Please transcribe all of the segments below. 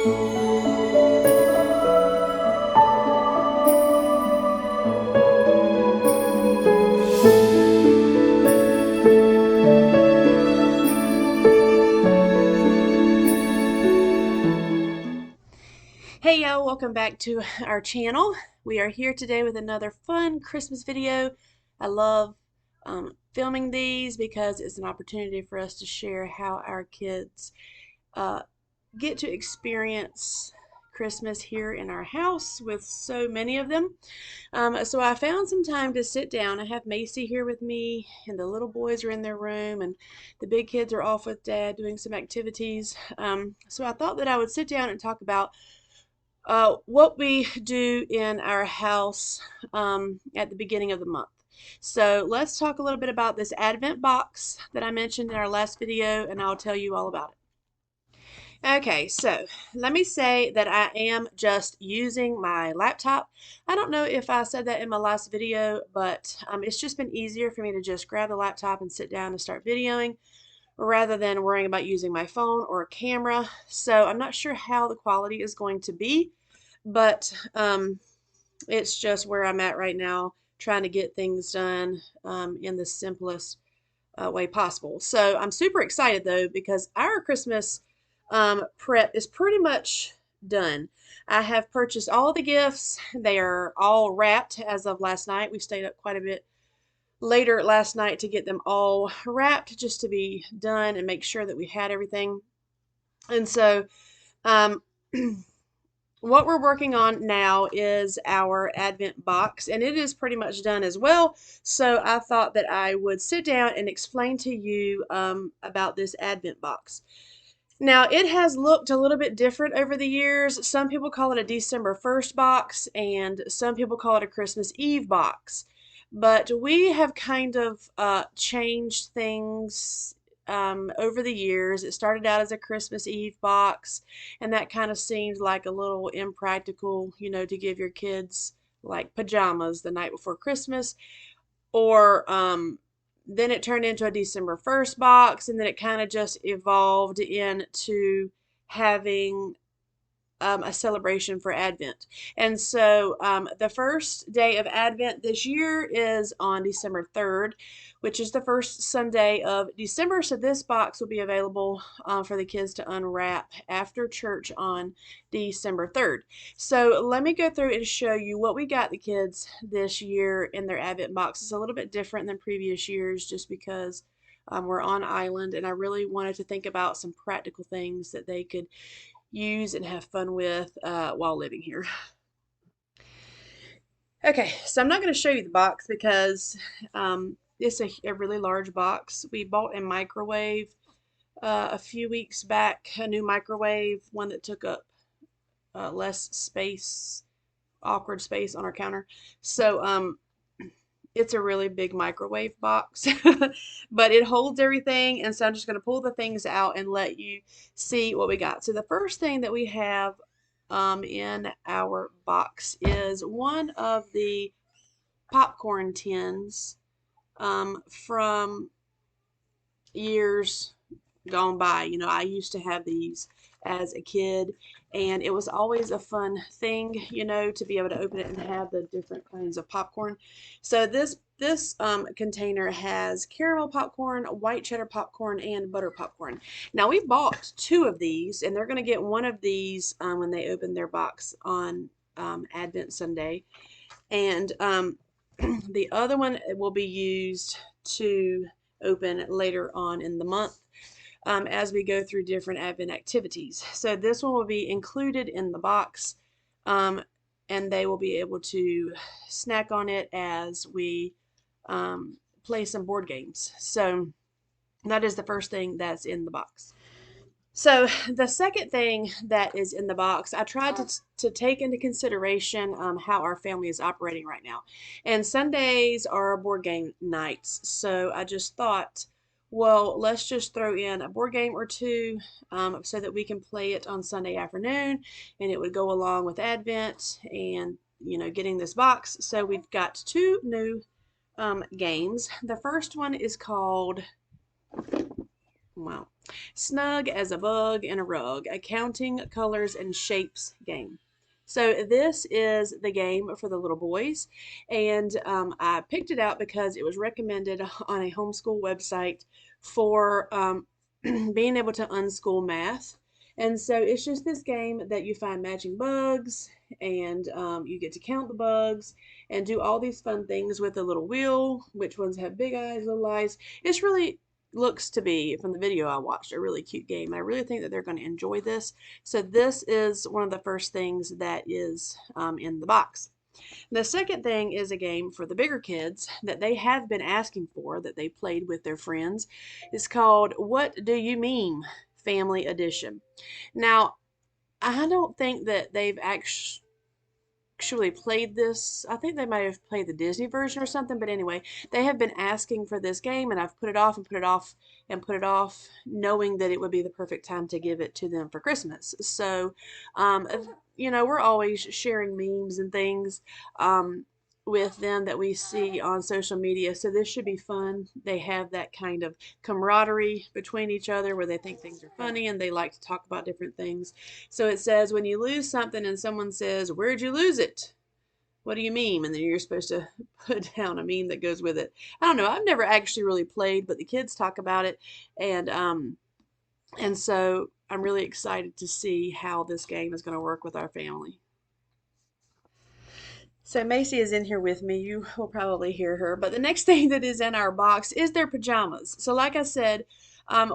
Hey y'all, welcome back to our channel. We are here today with another fun Christmas video. I love filming these because it's an opportunity for us to share how our kids get to experience Christmas here in our house with so many of them. So I found some time to sit down. I have Macey here with me, and the little boys are in their room, and the big kids are off with Dad doing some activities. So I thought that I would sit down and talk about what we do in our house at the beginning of the month. So let's talk a little bit about this Advent box that I mentioned in our last video, and I'll tell you all about it. Okay, so let me say that I am just using my laptop. I don't know if I said that in my last video, but it's just been easier for me to just grab the laptop and sit down and start videoing rather than worrying about using my phone or a camera. So I'm not sure how the quality is going to be, but it's just where I'm at right now, trying to get things done in the simplest way possible. So I'm super excited though, because our Christmas prep is pretty much done. I have purchased all the gifts. They are all wrapped as of last night. We stayed up quite a bit later last night to get them all wrapped, just to be done and make sure that we had everything. And so um, what we're working on now is our Advent box, and it is pretty much done as well. So I thought that I would sit down and explain to you about this Advent box. Now, it has looked a little bit different over the years. Some people call it a December 1st box, and some people call it a Christmas Eve box. But we have kind of changed things over the years. It started out as a Christmas Eve box, and that kind of seemed like a little impractical, you know, to give your kids like pajamas the night before Christmas. Or then it turned into a December 1st box, and then it kind of just evolved into having a celebration for Advent. And so the first day of Advent this year is on December 3rd, which is the first Sunday of December. So this box will be available for the kids to unwrap after church on December 3rd. So let me go through and show you what we got the kids this year in their Advent box. It's a little bit different than previous years just because we're on island, and I really wanted to think about some practical things that they could use and have fun with while living here. Okay, so I'm not going to show you the box because it's a really large box. We bought a microwave a few weeks back, a new microwave, one that took up less space, awkward space on our counter. So it's a really big microwave box, but it holds everything. And so I'm just going to pull the things out and let you see what we got. So the first thing that we have in our box is one of the popcorn tins from years gone by. You know, I used to have these as a kid, and it was always a fun thing, you know, to be able to open it and have the different kinds of popcorn. So this container has caramel popcorn, white cheddar popcorn, and butter popcorn. Now we bought two of these, and they're going to get one of these when they open their box on Advent Sunday, and the other one will be used to open later on in the month as we go through different Advent activities. So this one will be included in the box, and they will be able to snack on it as we play some board games. So that is the first thing that's in the box. So the second thing that is in the box, I tried to take into consideration how our family is operating right now. And Sundays are board game nights. So I just thought, well, let's just throw in a board game or two so that we can play it on Sunday afternoon, and it would go along with Advent and, you know, getting this box. So we've got two new games. The first one is called Wow. Snug as a bug in a rug, a counting colors and shapes game. So this is the game for the little boys, and I picked it out because it was recommended on a homeschool website for being able to unschool math. And so it's just this game that you find matching bugs, and you get to count the bugs and do all these fun things with a little wheel. Which ones have big eyes, little eyes? It's really looks to be, from the video I watched, a really cute game. I really think that they're going to enjoy this. So this is one of the first things that is in the box. The second thing is a game for the bigger kids that they have been asking for, that they played with their friends. It's called What Do You Meme? Family Edition. Now, I don't think that they've actually played this. I think they might have played the Disney version or something, but anyway, they have been asking for this game, and I've put it off and put it off and put it off, knowing that it would be the perfect time to give it to them for Christmas. So, um, we're always sharing memes and things. With them that we see on social media. So this should be fun. They have that kind of camaraderie between each other where they think things are funny and they like to talk about different things. So it says when you lose something and someone says, "Where'd you lose it? What do you mean?" And then you're supposed to put down a meme that goes with it. I don't know. I've never actually really played, but the kids talk about it, and so I'm really excited to see how this game is going to work with our family. So Macey is in here with me. You will probably hear her. But the next thing that is in our box is their pajamas. So like I said,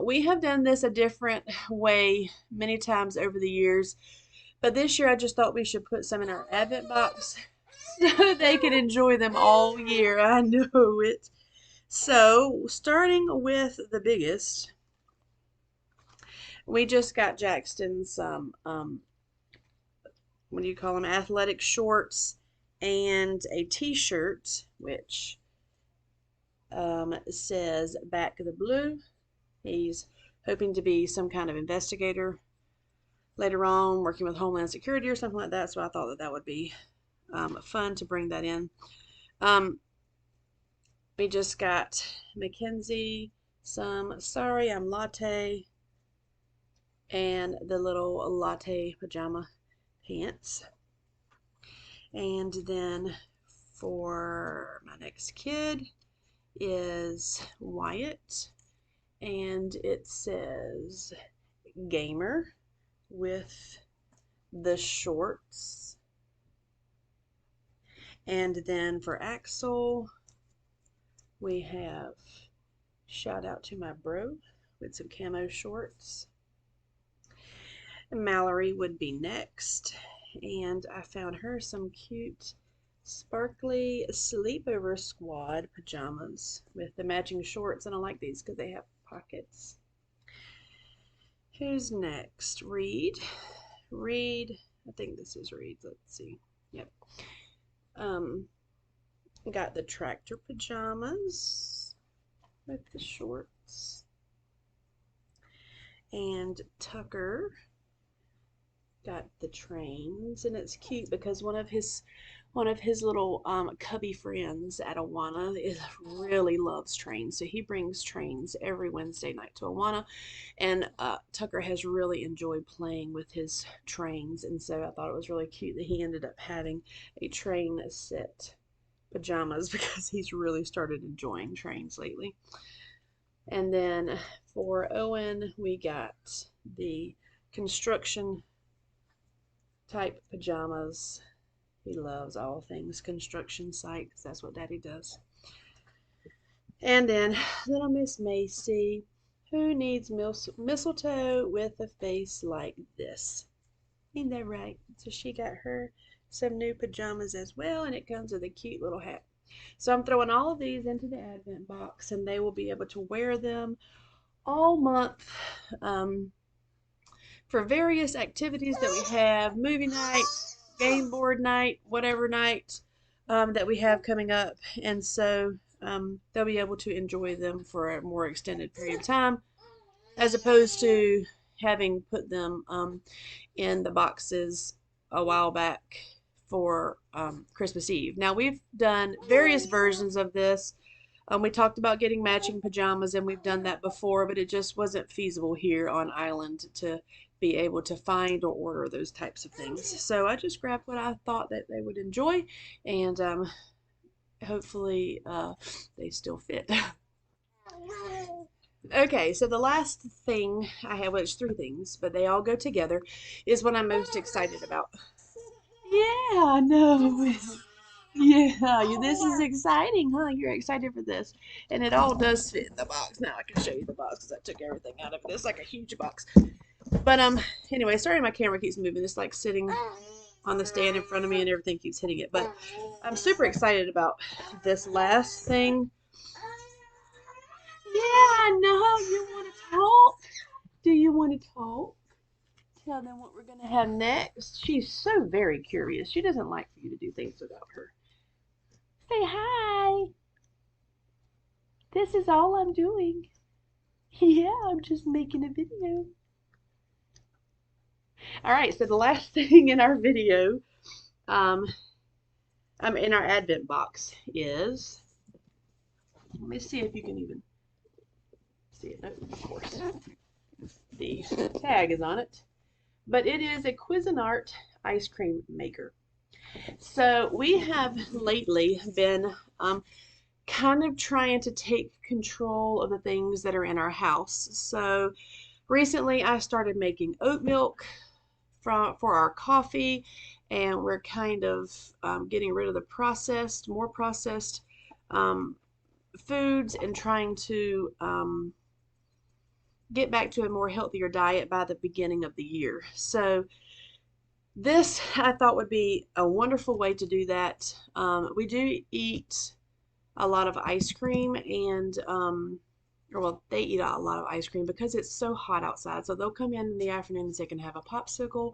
we have done this a different way many times over the years. But this year I just thought we should put some in our Advent box so they can enjoy them all year. I know it. So starting with the biggest, we just got Jaxton some what do you call them, athletic shorts and a t-shirt which says back the blue. He's hoping to be some kind of investigator later on, working with Homeland Security or something like that, so I thought that that would be fun to bring that in. We just got McKinsey some Sorry I'm Latte and the little latte pajama pants. And then for my next kid is Wyatt, and it says gamer with the shorts. And then for Axsel, we have shout out to my bro with some camo shorts. Mallory would be next, and I found her some cute sparkly sleepover squad pajamas with the matching shorts, and I like these because they have pockets. Who's next? Reid. Reid, I think this is Reid. Let's see. Yep. Got the tractor pajamas with the shorts. And Tucker got the trains, and it's cute because one of his little cubby friends at Awana really loves trains, so he brings trains every Wednesday night to Awana, and Tucker has really enjoyed playing with his trains, and so I thought it was really cute that he ended up having a train set pajamas because he's really started enjoying trains lately. And then for Owen, we got the construction type pajamas. He loves all things construction site because that's what Daddy does. And then little Miss Macey, who needs mistletoe with a face like this. Ain't that right? So she got her some new pajamas as well, and it comes with a cute little hat. So I'm throwing all of these into the Advent box, and they will be able to wear them all month for various activities that we have, movie night, game board night, whatever night that we have coming up. And so they'll be able to enjoy them for a more extended period of time, as opposed to having put them in the boxes a while back for Christmas Eve. Now, we've done various versions of this. We talked about getting matching pajamas, and we've done that before, but it just wasn't feasible here on island to be able to find or order those types of things. So I just grabbed what I thought that they would enjoy, and hopefully they still fit. Okay, so the last thing I have, well, it's three things, but they all go together, is what I'm most excited about. Yeah, I know. Yeah, this is exciting, huh? You're excited for this. And it all does fit in the box. Now I can show you the box because I took everything out of it. It's like a huge box. But anyway, sorry my camera keeps moving. It's like sitting on the stand in front of me and everything keeps hitting it. But I'm super excited about this last thing. Yeah, I know. You want to talk? Do you want to talk? Tell them what we're going to have next. She's so very curious. She doesn't like for you to do things without her. Say hi. This is all I'm doing. Yeah, I'm just making a video. All right, so the last thing in our video, um, in our Advent box is, let me see if you can even see it. No, of course. The tag is on it. But it is a Cuisinart ice cream maker. So we have lately been kind of trying to take control of the things that are in our house. So recently I started making oat milk for our coffee, and we're kind of getting rid of the more processed foods, and trying to get back to a more healthier diet by the beginning of the year. So this I thought would be a wonderful way to do that. We do eat a lot of ice cream, and or well, they eat a lot of ice cream because it's so hot outside. So they'll come in the afternoon and say, can have a popsicle,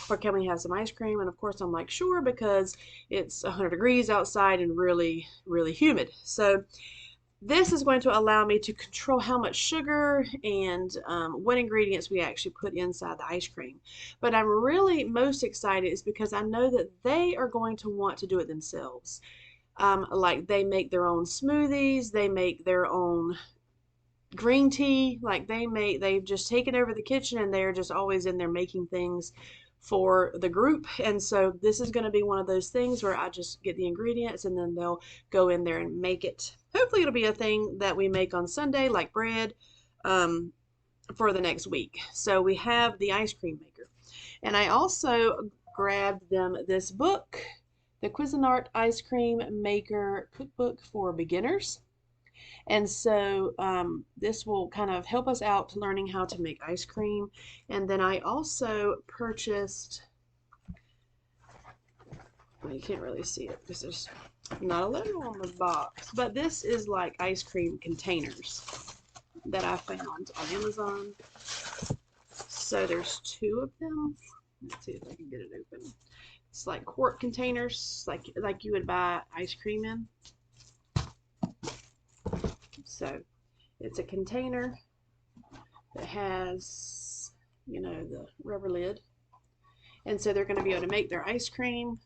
or can we have some ice cream? And of course I'm like, sure, because it's 100 degrees outside and really, really humid. So this is going to allow me to control how much sugar and what ingredients we actually put inside the ice cream. But I'm really most excited is because I know that they are going to want to do it themselves. Like they make their own smoothies, they make their own green tea, like they've just taken over the kitchen, and they're just always in there making things for the group. And so this is going to be one of those things where I just get the ingredients and then they'll go in there and make it. Hopefully it'll be a thing that we make on Sunday, like bread, for the next week. So we have the ice cream maker. And I also grabbed them this book, the Cuisinart Ice Cream Maker Cookbook for Beginners. And so this will kind of help us out learning how to make ice cream. And then I also purchased, well, you can't really see it because there's not a logo on the box, but this is like ice cream containers that I found on Amazon. So there's two of them. Let's see if I can get it open. It's like quart containers, like you would buy ice cream in. So it's a container that has, the rubber lid. And so they're going to be able to make their ice cream,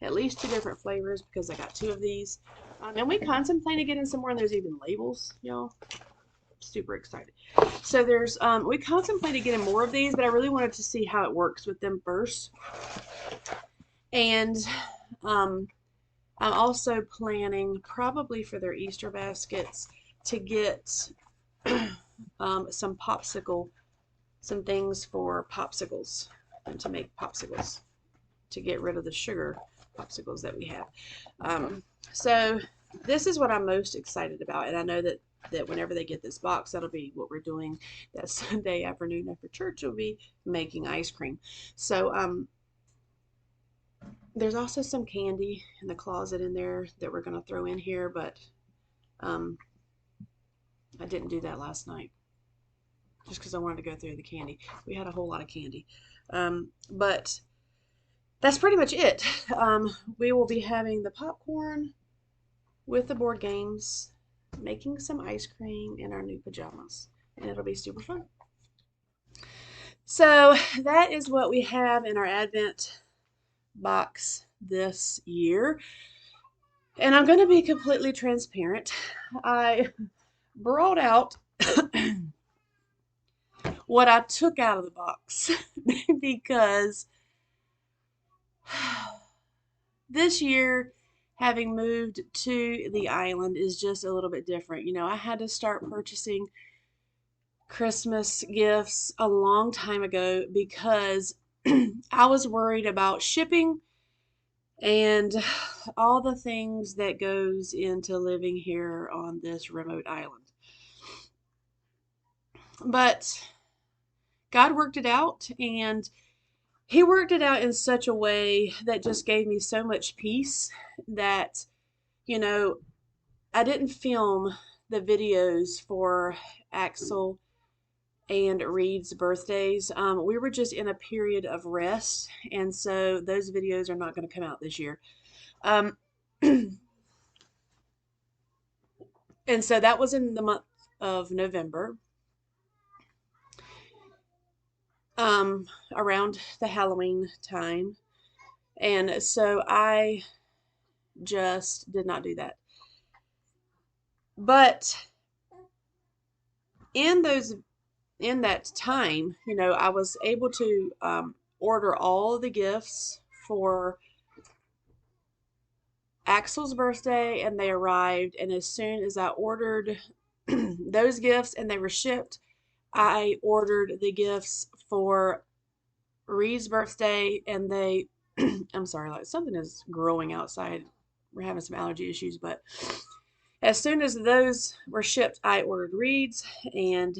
at least two different flavors, because I got two of these. And we contemplated getting somewhere and there's even labels, y'all. Super excited. So we contemplated getting more of these, but I really wanted to see how it works with them first. And I'm also planning, probably for their Easter baskets, to get some things for popsicles, and to make popsicles, to get rid of the sugar popsicles that we have. So this is what I'm most excited about, and I know that whenever they get this box, that'll be what we're doing that Sunday afternoon after church. We'll be making ice cream. So there's also some candy in the closet in there that we're going to throw in here, but I didn't do that last night just because I wanted to go through the candy. We had a whole lot of candy. But that's pretty much it. We will be having the popcorn with the board games, making some ice cream in our new pajamas, and it'll be super fun. So that is what we have in our Advent box this year. And I'm going to be completely transparent. I brought out what I took out of the box because this year, having moved to the island is just a little bit different. I had to start purchasing Christmas gifts a long time ago because I was worried about shipping and all the things that goes into living here on this remote island. But God worked it out, and he worked it out in such a way that just gave me so much peace that, you know, I didn't film the videos for Axel and Reid's birthdays. We were just in a period of rest, and so those videos are not going to come out this year. Um, and so that was in the month of November, around the Halloween time. And so I just did not do that. But in those in that time, I was able to order all the gifts for Axel's birthday, and they arrived. And as soon as I ordered those gifts and they were shipped, I ordered the gifts for Reed's birthday, and they, I'm sorry, like something is growing outside. We're having some allergy issues, but as soon as those were shipped, I ordered Reed's and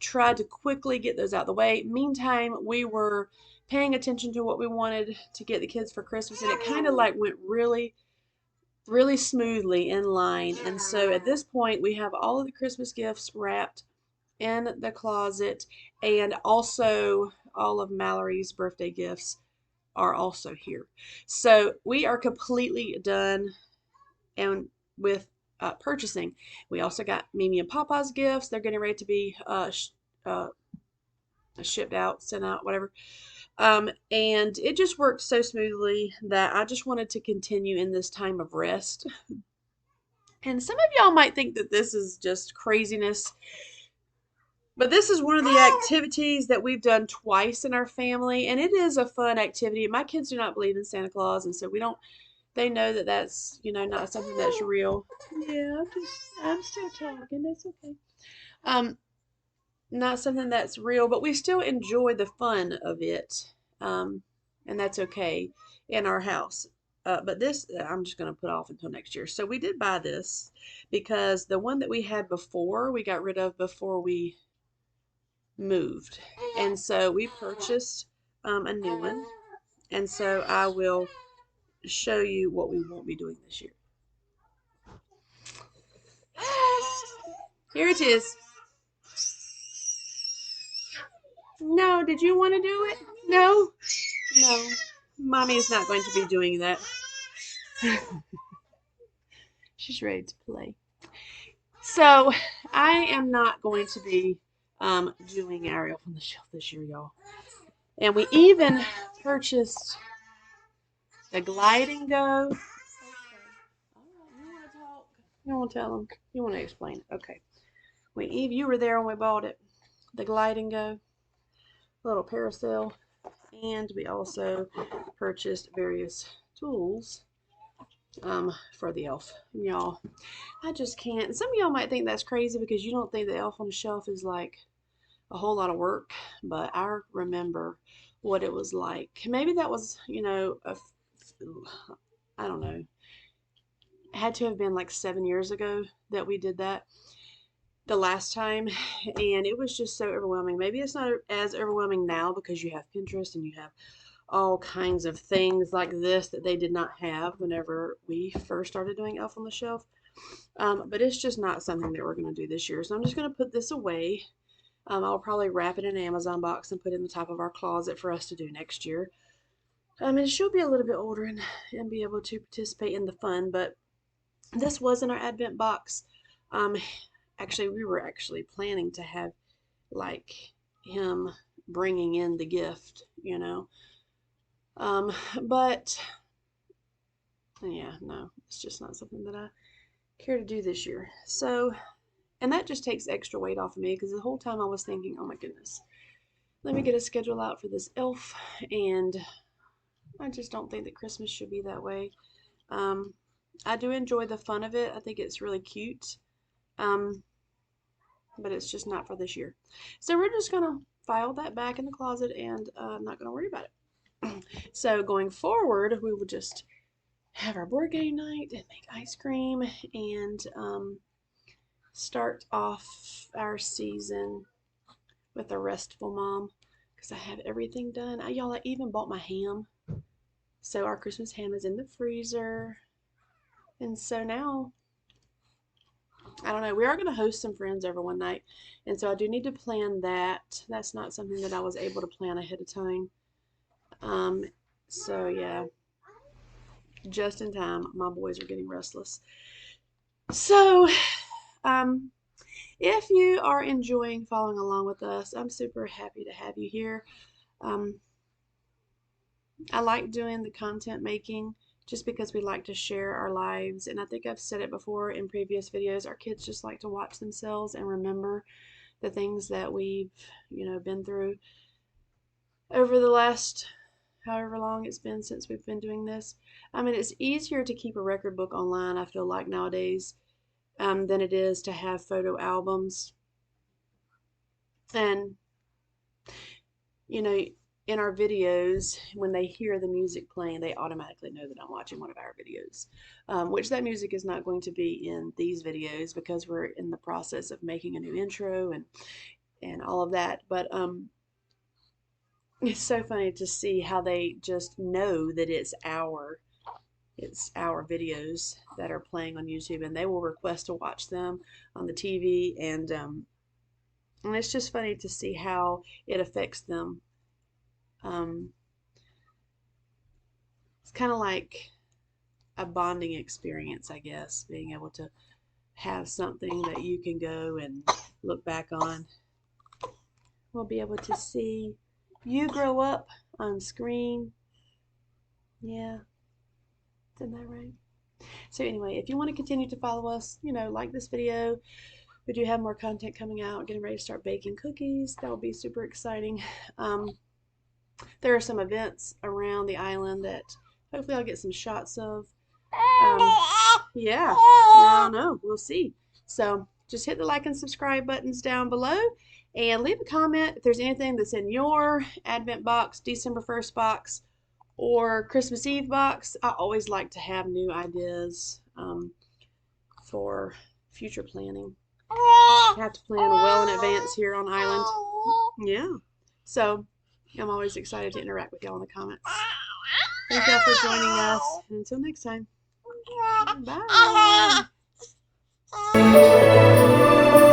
tried to quickly get those out of the way. Meantime, we were paying attention to what we wanted to get the kids for Christmas, and it kind of like went really, really smoothly in line. And so at this point, we have all of the Christmas gifts wrapped in the closet, and also all of Mallory's birthday gifts are also here. So we are completely done and with purchasing. We also got Mimi and Papa's gifts. They're getting ready to be uh, shipped out, sent out, whatever. And it just worked so smoothly that I just wanted to continue in this time of rest. And some of y'all might think that this is just craziness, but this is one of the activities that we've done twice in our family, and it is a fun activity. My kids do not believe in Santa Claus, and so we don't, they know that that's, not something that's real. Yeah, I'm still talking. That's okay. Um, Not something that's real, but we still enjoy the fun of it. And that's okay in our house. But this, I'm just going to put off until next year. So we did buy this because the one that we had before, we got rid of before we moved. And so we purchased a new one. And so I will show you what we won't be doing this year. Here it is. No, did you want to do it? No? No. Mommy is not going to be doing that. She's ready to play. So I am not going to be doing Ariel from the shelf this year, y'all. And we even purchased the gliding go. Okay. All right. You want to talk? You want to tell them? You want to explain it? Okay. Eve, you were there when we bought it. The gliding go, little parasail, and we also purchased various tools for the elf. Y'all, I just can't. Some of y'all might think that's crazy because you don't think the elf on the shelf is like a whole lot of work, but I remember what it was like. Maybe that was, I don't know. It had to have been like 7 years ago that we did that the last time, and it was just so overwhelming. Maybe it's not as overwhelming now because you have Pinterest and you have all kinds of things like this that they did not have whenever we first started doing Elf on the Shelf. But it's just not something that we're going to do this year. So I'm just going to put this away. I'll probably wrap it in an Amazon box and put it in the top of our closet for us to do next year. And she'll be a little bit older and be able to participate in the fun. But this wasn't our Advent box. Actually, we were actually planning to have like him bringing in the gift, But yeah, no, it's just not something that I care to do this year. So, and that just takes extra weight off of me because the whole time I was thinking, oh my goodness, let me get a schedule out for this elf, and I just don't think that Christmas should be that way. Um, I do enjoy the fun of it. I think it's really cute. Um, but it's just not for this year. So we're just gonna file that back in the closet and not gonna worry about it. So going forward, we will just have our board game night and make ice cream and start off our season with a restful mom because I have everything done. Y'all, I even bought my ham. So our Christmas ham is in the freezer. And so now, I don't know, we are going to host some friends over one night. And so I do need to plan that. That's not something that I was able to plan ahead of time. So yeah, just in time, my boys are getting restless. So, um, if you are enjoying following along with us, I'm super happy to have you here. Um, I like doing the content making just because we like to share our lives. And I think I've said it before in previous videos, our kids just like to watch themselves and remember the things that we've, been through over the last however long it's been since we've been doing this. I mean, it's easier to keep a record book online, I feel like nowadays, than it is to have photo albums. And, you know, in our videos, when they hear the music playing, they automatically know that I'm watching one of our videos, which that music is not going to be in these videos because we're in the process of making a new intro and all of that. But it's so funny to see how they just know that it's our videos that are playing on YouTube, and they will request to watch them on the TV, and it's just funny to see how it affects them. It's kind of like a bonding experience, I guess, being able to have something that you can go and look back on. We'll be able to see you grow up on screen. Yeah, isn't that right? So anyway, if you want to continue to follow us, like this video, we do have more content coming out, getting ready to start baking cookies. That will be super exciting. There are some events around the island that hopefully I'll get some shots of. Yeah, I don't know. We'll see. So just hit the like and subscribe buttons down below and leave a comment if there's anything that's in your Advent box, December 1st box, or Christmas Eve box. I always like to have new ideas for future planning. I have to plan well in advance here on island. Yeah. So I'm always excited to interact with y'all in the comments. Thank y'all for joining us. And until next time. Bye.